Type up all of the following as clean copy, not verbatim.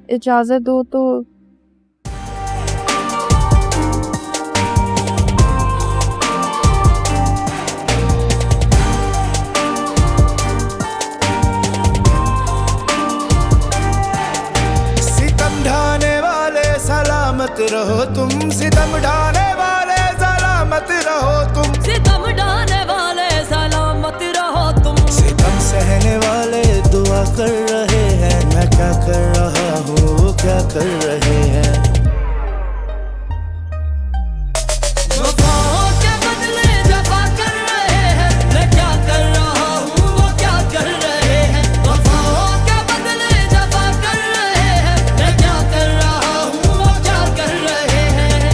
इजाजत दो तो। सितम ढाने वाले सलामत रहो तुम, सितम ढाने वाले सलामत रहो तुम, सितम ढाने वाले सलामत रहो तुम, सितम सहने वाले दुआ कर रहे हैं। मैं क्या कर रहा हूँ वो क्या कर रहे हैं। वफाओं के बदले जफा कर रहे हैं। मैं क्या कर रहा हूँ वो क्या कर रहे हैं। वफाओं के बदले जफा कर रहे हैं। मैं क्या कर रहा हूँ वो क्या कर रहे हैं।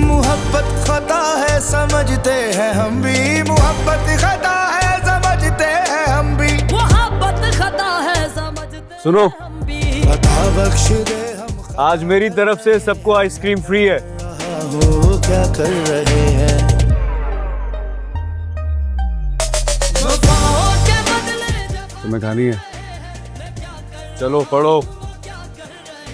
मोहब्बत खता है समझते हैं हम भी, मोहब्बत खता है समझते हैं हम भी, मोहब्बत खता है समझते सुनो, हम भी। बता बख्श दे हम आज मेरी तरफ से सबको आइसक्रीम फ्री है। रहा हूँ वो क्या कर रहे हैं। वफाओं के बदले जफा तुम्हें खानी है? चलो पढ़ो,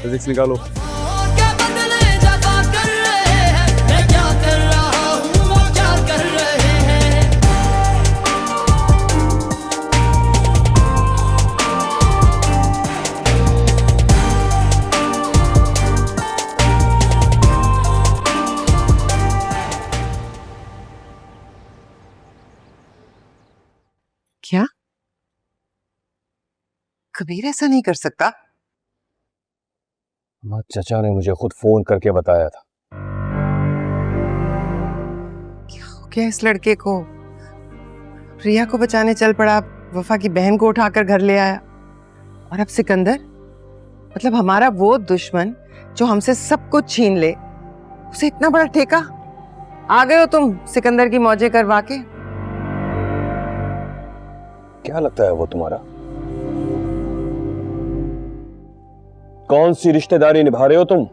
फिजिक्स निकालो। के बदले जफा कर रहे हैं। मैं क्या कर रहा हूँ वो क्या कर रहे हैं। क्या? कबीर ऐसा नहीं कर सकता। हमारे चचा ने मुझे खुद फोन करके बताया था। क्या हो गया इस लड़के को? रिया को बचाने चल पड़ा, वफा की बहन को उठाकर घर ले आया, और अब सिकंदर, मतलब हमारा वो दुश्मन जो हमसे सब कुछ छीन ले, उसे इतना बड़ा ठेका। आ गए हो तुम सिकंदर की मौजें करवा के। क्या लगता है वो तुम्हारा? कौन सी रिश्तेदारी निभा रहे हो तुम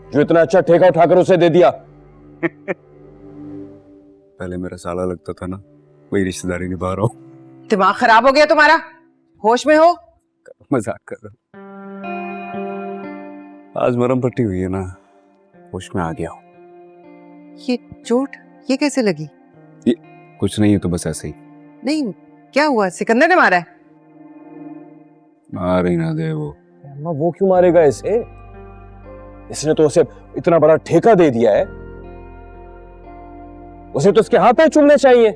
जो इतना अच्छा ठेका उठाकर उसे दे दिया? पहले मेरा साला लगता था ना, वही रिश्तेदारी निभा रहा हूं। दिमाग खराब हो गया तुम्हारा? होश में हो? मजाक कर रहा हूं। आज मरहम पट्टी हुई है ना, होश में आ गया हूं। ये चोट ये कैसे लगी? ये कुछ नहीं है, तो बस ऐसे ही। नहीं, क्या हुआ? सिकंदर ने मारा है? मार ही ना दे वो। अम्मा वो क्यों मारेगा इसे? इसने तो उसे इतना बड़ा ठेका दे दिया है, उसे तो उसके हाथ पे चूमने चाहिए।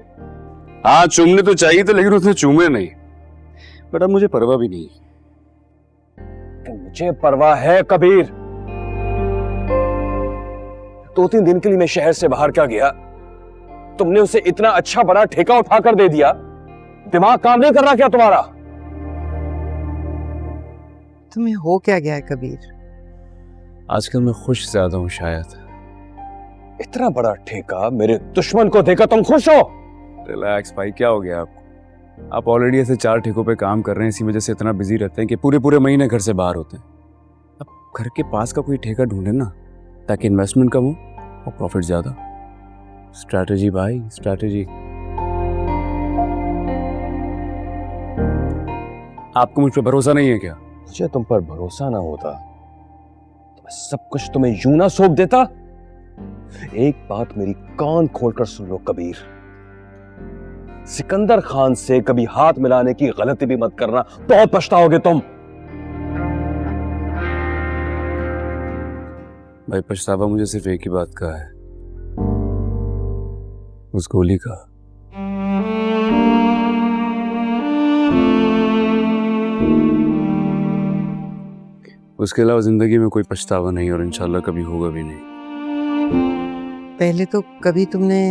हाँ चूमने तो चाहिए थे, लेकिन उसने चूमे नहीं। बट अब मुझे परवाह भी नहीं है। मुझे परवाह है कबीर। 2-3 दिन के लिए मैं शहर से बाहर क्या गया, तुमने उसे इतना अच्छा बड़ा ठेका उठाकर दे दिया। दिमाग काम नहीं कर रहा क्या तुम्हारा? तुम्हें हो क्या गया है कबीर? आजकल मैं खुश ज्यादा हूं शायद। इतना बड़ा ठेका मेरे दुश्मन को देकर तुम खुश हो? रिलैक्स भाई, क्या हो गया आपको? आप ऑलरेडी ऐसे 4 ठेकों पे काम कर रहे हैं, इसी वजह से इतना बिजी रहते हैं कि पूरे पूरे महीने घर से बाहर होते हैं। अब घर के पास का कोई ठेका ढूंढे ना, ताकि इन्वेस्टमेंट कम हो और प्रॉफिट ज्यादा। स्ट्रैटेजी भाई, स्ट्रैटेजी। आपको मुझ पर भरोसा नहीं है क्या? मुझे तुम पर भरोसा ना होता तो मैं सब कुछ तुम्हें यूं ना सौंप देता। एक बात मेरी कान खोलकर सुन लो कबीर, सिकंदर खान से कभी हाथ मिलाने की गलती भी मत करना, बहुत पछताओगे तुम। भाई पछतावा मुझे सिर्फ एक ही बात का है, उस गोली का। उसके अलावा जिंदगी में कोई पछतावा नहीं, और इंशाल्लाह कभी होगा भी नहीं। पहले तो कभी तुमने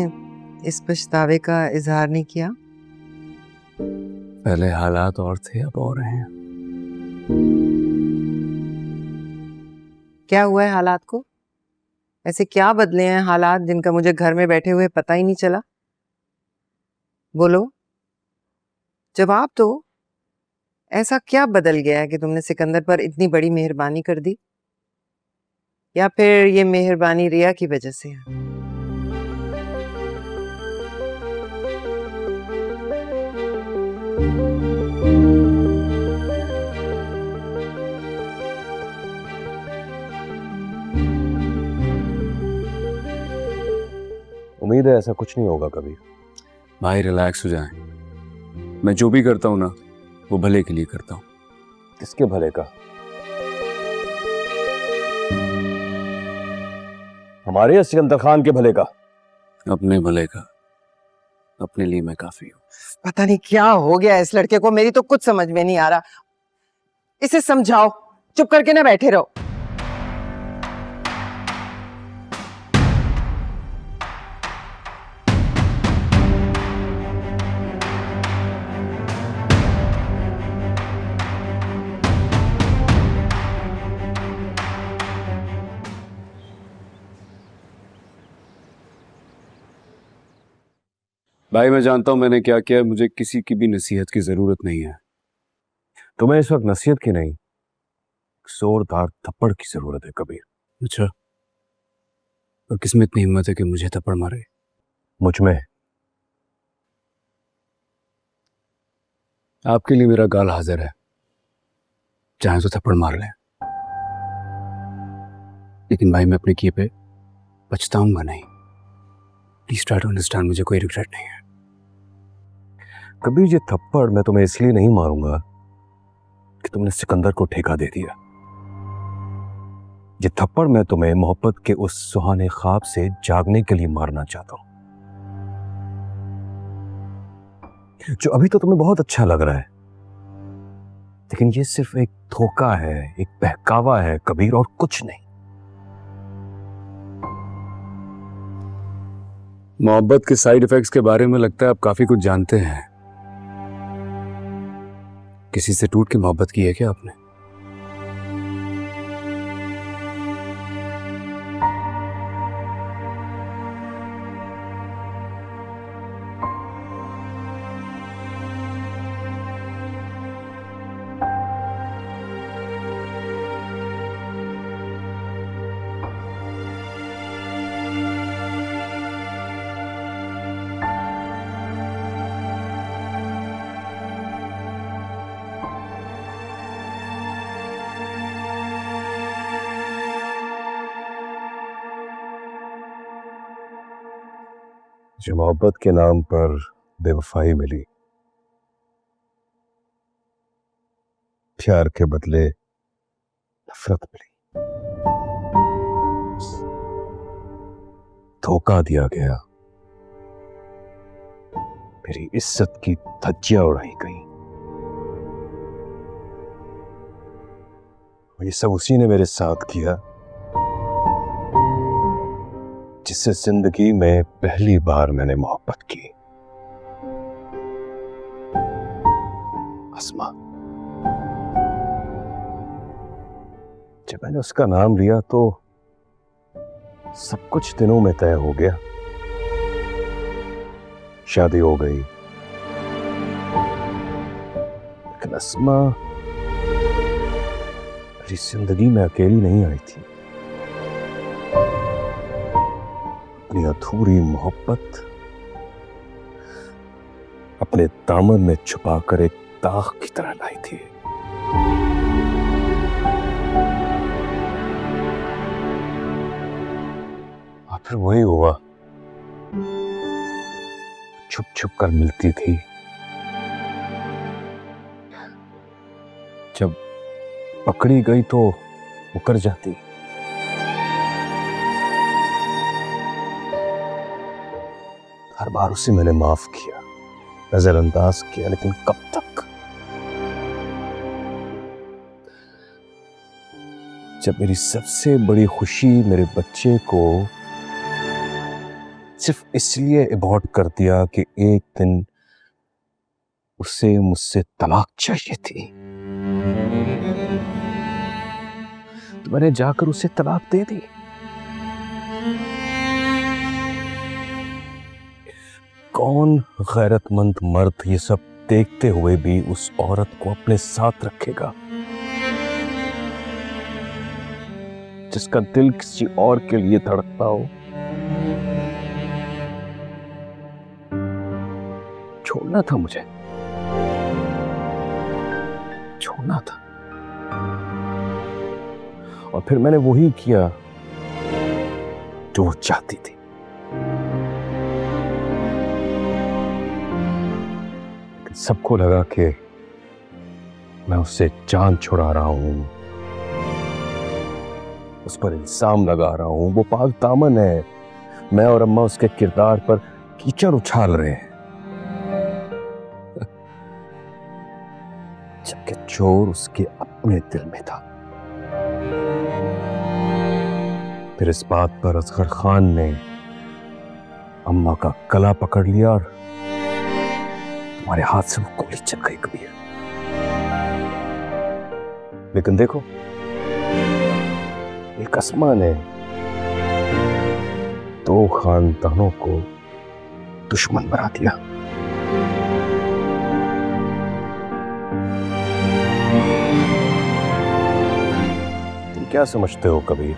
इस पछतावे का इजहार नहीं किया? पहले हालात और थे, अब और हैं। क्या हुआ है हालात को? ऐसे क्या बदले हैं हालात जिनका मुझे घर में बैठे हुए पता ही नहीं चला? बोलो, जवाब दो। ऐसा क्या बदल गया है कि तुमने सिकंदर पर इतनी बड़ी मेहरबानी कर दी? या फिर ये मेहरबानी रिया की वजह से है? उम्मीद है ऐसा कुछ नहीं होगा कभी। भाई रिलैक्स हो जाएं। मैं जो भी करता हूँ ना, वो भले के लिए करता हूँ। किसके भले का? हमारे या सिकंदर खान के भले का? अपने भले का। अपने लिए मैं काफी हूँ। पता नहीं क्या हो गया इस लड़के को, मेरी तो कुछ समझ में नहीं आ रहा। इसे समझाओ, चुप करके ना बैठे रहो। भाई मैं जानता हूं मैंने क्या किया, मुझे किसी की भी नसीहत की जरूरत नहीं है। तुम्हें इस वक्त नसीहत की नहीं, जोरदार थप्पड़ की जरूरत है कबीर। अच्छा, और किसमें इतनी हिम्मत है कि मुझे थप्पड़ मारे? मुझ में। आपके लिए मेरा गाल हाजिर है, चाहे तो थप्पड़ मार लें। लेकिन भाई मैं अपने किए पे पछताऊंगा नहीं। प्लीज ट्राई टू अंडरस्टैंड, मुझे कोई रिग्रेट नहीं है। कबीर ये थप्पड़ मैं तुम्हें इसलिए नहीं मारूंगा कि तुमने सिकंदर को ठेका दे दिया। ये थप्पड़ मैं तुम्हें मोहब्बत के उस सुहाने ख्वाब से जागने के लिए मारना चाहता हूं, जो अभी तो तुम्हें बहुत अच्छा लग रहा है। लेकिन ये सिर्फ एक धोखा है, एक बहकावा है कबीर, और कुछ नहीं। मोहब्बत के साइड इफेक्ट्स के बारे में लगता है आप काफी कुछ जानते हैं। किसी से टूट के मोहब्बत की है क्या आपने? जो मोहब्बत के नाम पर बेवफाई मिली, प्यार के बदले नफरत मिली, धोखा दिया गया, मेरी इज्जत की धज्जियां उड़ाई गई। ये सब उसी ने मेरे साथ किया जिससे जिंदगी में पहली बार मैंने मोहब्बत की। अस्मा। जब मैंने उसका नाम लिया तो सब कुछ दिनों में तय हो गया। शादी हो गई, लेकिन अस्मा मेरी जिंदगी में अकेली नहीं आई थी। अपनी अधूरी मोहब्बत अपने दामन में छुपाकर एक दाग की तरह लाई थी। और फिर वही हुआ, छुप छुप कर मिलती थी। जब पकड़ी गई तो मुकर जाती। हर बार उसे मैंने माफ किया, नजरअंदाज किया, लेकिन कब तक? जब मेरी सबसे बड़ी खुशी मेरे बच्चे को सिर्फ इसलिए अबॉर्ट कर दिया कि एक दिन उसे मुझसे तलाक चाहिए थी, तो मैंने जाकर उसे तलाक दे दी। कौन गैरतमंद मर्द ये सब देखते हुए भी उस औरत को अपने साथ रखेगा जिसका दिल किसी और के लिए धड़कता हो। छोड़ना था मुझे, छोड़ना था, और फिर मैंने वही किया जो वो चाहती थी। सबको लगा कि मैं उससे जान छुड़ा रहा हूं, उस पर इल्जाम लगा रहा हूं। वो पाक दामन है, मैं और अम्मा उसके किरदार पर कीचड़ उछाल रहे हैं, जबकि चोर उसके अपने दिल में था। फिर इस बात पर असगर खान ने अम्मा का गला पकड़ लिया और तुम्हारे हाथ से वो गोली चल गई कबीर। लेकिन देखो, एक अस्मा ने दो खानदानों को दुश्मन बना दिया। तुम क्या समझते हो कबीर?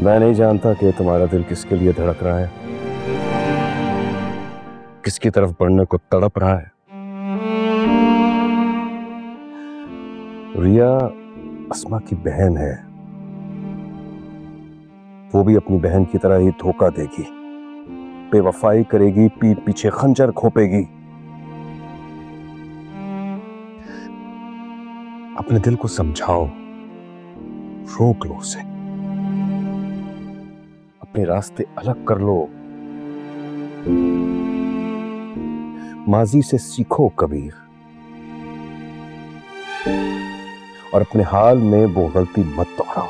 मैं नहीं जानता कि तुम्हारा दिल किसके लिए धड़क रहा है, किसकी तरफ बढ़ने को तड़प रहा है। रिया अस्मा की बहन है, वो भी अपनी बहन की तरह ही धोखा देगी, बेवफाई करेगी, पीठ पीछे खंजर खोपेगी। अपने दिल को समझाओ, रोक लो उसे, अपने रास्ते अलग कर लो। माजी से सीखो कबीर, और अपने हाल में वो गलती मत दोहराओ।